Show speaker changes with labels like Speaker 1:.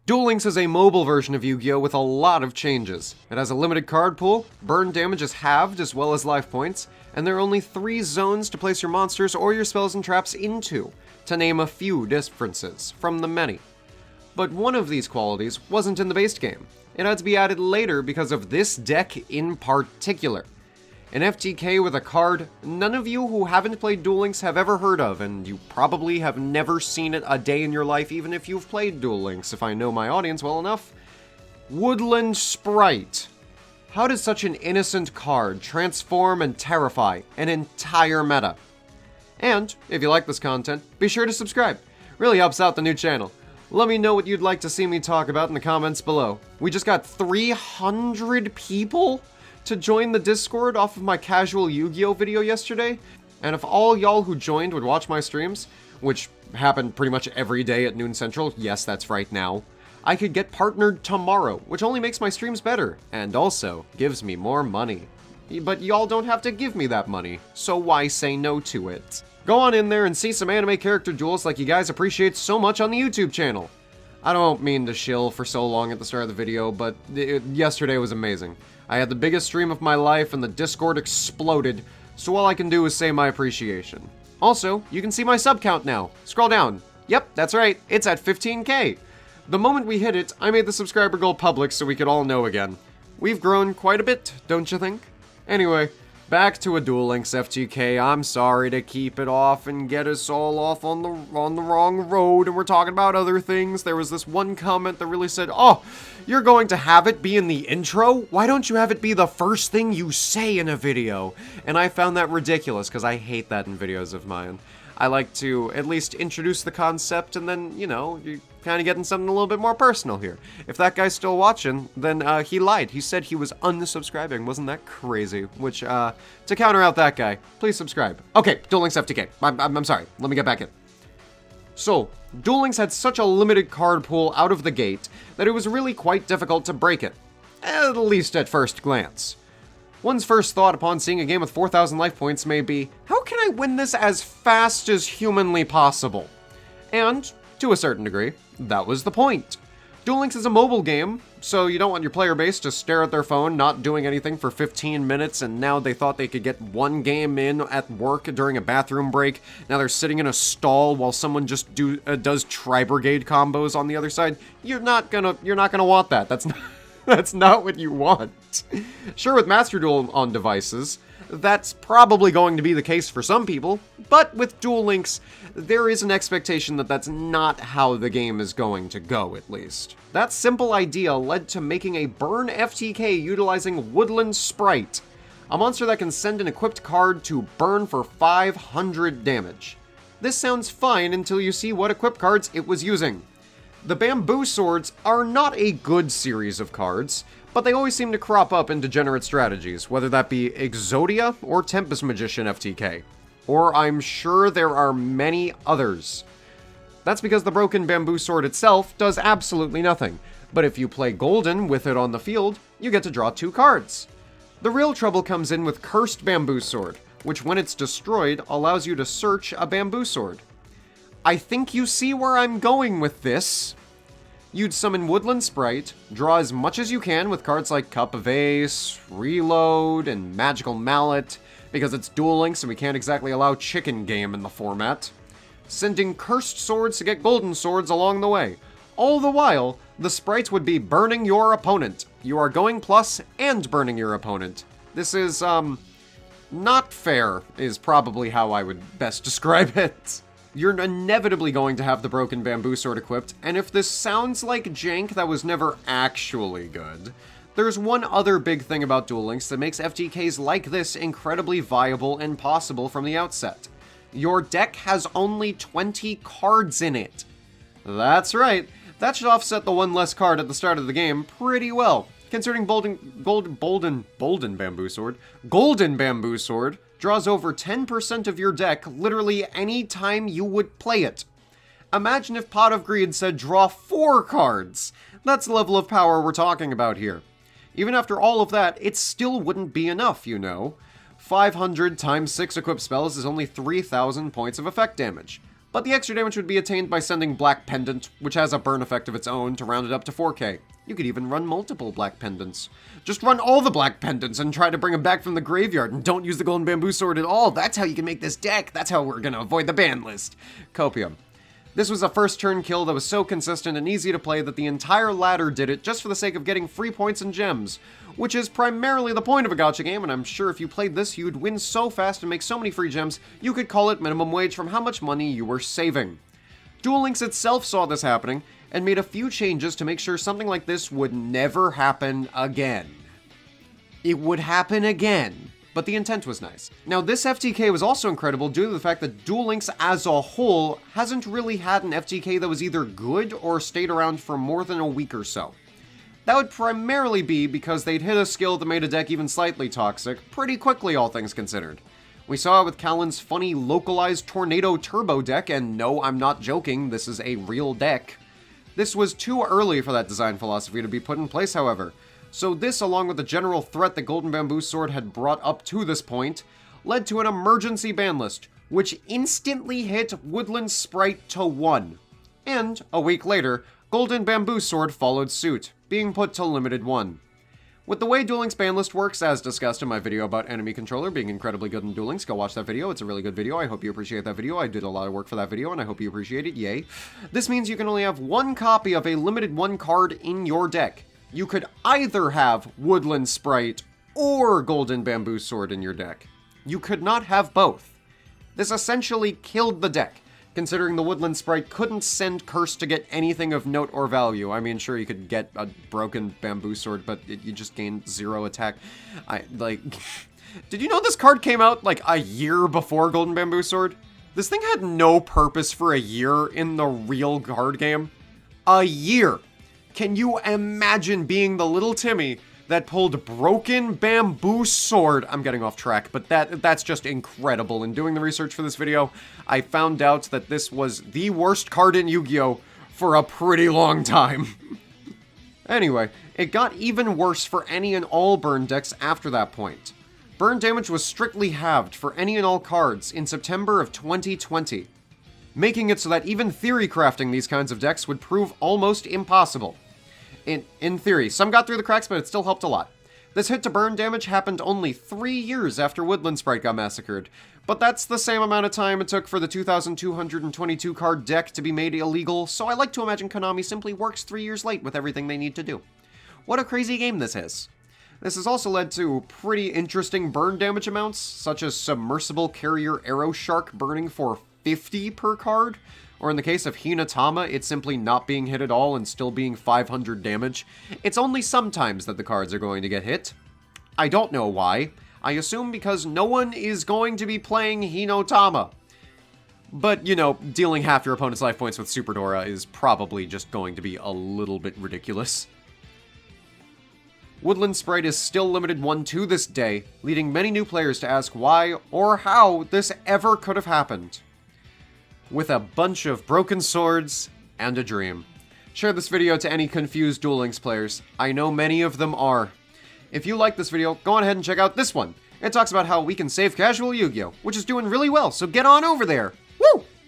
Speaker 1: Duel Links is a mobile version of Yu-Gi-Oh! With a lot of changes. It has a limited card pool, burn damage is halved as well as life points, and there are only 3 zones to place your monsters or your spells and traps into, to name a few differences from the many. But one of these qualities wasn't in the base game. It had to be added later because of this deck in particular. An FTK with a card none of you who haven't played Duel Links have ever heard of, and you probably have never seen it a day in your life even if you've played Duel Links, if I know my audience well enough. Woodland Sprite. How does such an innocent card transform and terrify an entire meta? And, if you like this content, be sure to subscribe. Really helps out the new channel. Let me know what you'd like to see me talk about in the comments below. We just got 300 people to join the Discord off of my casual Yu-Gi-Oh! Video yesterday, and if all y'all who joined would watch my streams, which happen pretty much every day at noon central, yes, that's right now, I could get partnered tomorrow, which only makes my streams better, and also gives me more money. But y'all don't have to give me that money, so why say no to it? Go on in there and see some anime character duels like you guys appreciate so much on the YouTube channel. I don't mean to shill for so long at the start of the video, but yesterday was amazing. I had the biggest stream of my life and the Discord exploded, so all I can do is say my appreciation. Also, you can see my sub count now. Scroll down. Yep, that's right, it's at 15K. The moment we hit it, I made the subscriber goal public so we could all know again. We've grown quite a bit, don't you think? Anyway, back to a Duel Links FTK. I'm sorry to keep it off and get us all off on the wrong road, and we're talking about other things. There was this one comment that really said, "Oh, you're going to have it be in the intro? Why don't you have it be the first thing you say in a video?" And I found that ridiculous, because I hate that in videos of mine. I like to at least introduce the concept, and then, you know, you're kind of getting something a little bit more personal here. If that guy's still watching, then he lied. He said he was unsubscribing. Wasn't that crazy? Which, to counter out that guy, please subscribe. Okay, Duel Links FTK. I'm sorry. Let me get back in. So, Duel Links had such a limited card pool out of the gate that it was really quite difficult to break it. At least at first glance. One's first thought upon seeing a game with 4,000 life points may be, how can I win this as fast as humanly possible? And, to a certain degree, that was the point. Duel Links is a mobile game, so you don't want your player base to stare at their phone, not doing anything for 15 minutes, and now they thought they could get one game in at work during a bathroom break. Now they're sitting in a stall while someone just does Tri-Brigade combos on the other side. You're not gonna want that. That's not what you want. Sure, with Master Duel on devices, that's probably going to be the case for some people, but with Duel Links, there is an expectation that that's not how the game is going to go, at least. That simple idea led to making a burn FTK utilizing Woodland Sprite, a monster that can send an equipped card to burn for 500 damage. This sounds fine until you see what equipped cards it was using. The Bamboo Swords are not a good series of cards, but they always seem to crop up in degenerate strategies, whether that be Exodia or Tempest Magician FTK. Or I'm sure there are many others. That's because the broken Bamboo Sword itself does absolutely nothing, but if you play Golden with it on the field, you get to draw 2 cards. The real trouble comes in with Cursed Bamboo Sword, which when it's destroyed allows you to search a Bamboo Sword. I think you see where I'm going with this. You'd summon Woodland Sprite, draw as much as you can with cards like Cup of Ace, Reload, and Magical Mallet, because it's Duel Links and we can't exactly allow chicken game in the format. Sending Cursed Swords to get Golden Swords along the way. All the while, the sprites would be burning your opponent. You are going plus and burning your opponent. This is, not fair, is probably how I would best describe it. You're inevitably going to have the broken Bamboo Sword equipped, and if this sounds like jank that was never actually good, there's one other big thing about Duel Links that makes FTKs like this incredibly viable and possible from the outset. Your deck has only 20 cards in it. That's right, that should offset the one less card at the start of the game pretty well, considering Golden Bamboo Sword draws over 10% of your deck literally any time you would play it. Imagine if Pot of Greed said draw 4 cards. That's the level of power we're talking about here. Even after all of that, it still wouldn't be enough, you know. 500 times 6 equipped spells is only 3,000 points of effect damage. but the extra damage would be attained by sending Black Pendant, which has a burn effect of its own, to round it up to 4k. You could even run multiple Black Pendants. Just run all the Black Pendants and try to bring them back from the graveyard, and don't use the Golden Bamboo Sword at all. That's how you can make this deck. That's how we're gonna avoid the ban list. Copium. This was a first turn kill that was so consistent and easy to play that the entire ladder did it just for the sake of getting free points and gems, which is primarily the point of a gacha game, and I'm sure if you played this, you'd win so fast and make so many free gems, you could call it minimum wage from how much money you were saving. Duel Links itself saw this happening, and made a few changes to make sure something like this would never happen again. It would happen again, but the intent was nice. Now, this FTK was also incredible due to the fact that Duel Links as a whole hasn't really had an FTK that was either good or stayed around for more than a week or so. That would primarily be because they'd hit a skill that made a deck even slightly toxic pretty quickly, all things considered. We saw it with Callan's funny localized Tornado Turbo deck, and no, I'm not joking, this is a real deck. This was too early for that design philosophy to be put in place, however. So this, along with the general threat that Golden Bamboo Sword had brought up to this point, led to an emergency ban list, which instantly hit Woodland Sprite to 1. And, a week later, Golden Bamboo Sword followed suit, being put to limited 1. With the way Duel Links ban list works, as discussed in my video about Enemy Controller being incredibly good in Duel Links, go watch that video, it's a really good video, I hope you appreciate that video, I did a lot of work for that video, and I hope you appreciate it, yay. This means you can only have one copy of a limited 1 card in your deck. You could either have Woodland Sprite or Golden Bamboo Sword in your deck. You could not have both. This essentially killed the deck, considering the Woodland Sprite couldn't send Curse to get anything of note or value. I mean, sure, you could get a broken Bamboo Sword, but you just gained 0 attack. Did you know this card came out, like, a year before Golden Bamboo Sword? This thing had no purpose for a year in the real card game. A year! Can you imagine being the little Timmy that pulled Broken Bamboo Sword? I'm getting off track, but that's just incredible. In doing the research for this video, I found out that this was the worst card in Yu-Gi-Oh! For a pretty long time. Anyway, it got even worse for any and all burn decks after that point. Burn damage was strictly halved for any and all cards in September of 2020, making it so that even theory crafting these kinds of decks would prove almost impossible. In theory, some got through the cracks, but it still helped a lot. This hit to burn damage happened only 3 years after Woodland Sprite got massacred, but that's the same amount of time it took for the 2,222 card deck to be made illegal, so I like to imagine Konami simply works 3 years late with everything they need to do. What a crazy game this is. This has also led to pretty interesting burn damage amounts, such as Submersible Carrier Arrow Shark burning for 50 per card, or in the case of Hinatama, it's simply not being hit at all and still being 500 damage. It's only sometimes that the cards are going to get hit. I don't know why. I assume because no one is going to be playing Hinatama. But, you know, dealing half your opponent's life points with Super Dora is probably just going to be a little bit ridiculous. Woodland Sprite is still limited 1 to this day, leading many new players to ask why or how this ever could have happened. With a bunch of broken swords and a dream. Share this video to any confused Duel Links players. I know many of them are. If you like this video, go on ahead and check out this one. It talks about how we can save casual Yu-Gi-Oh!, which is doing really well, so get on over there!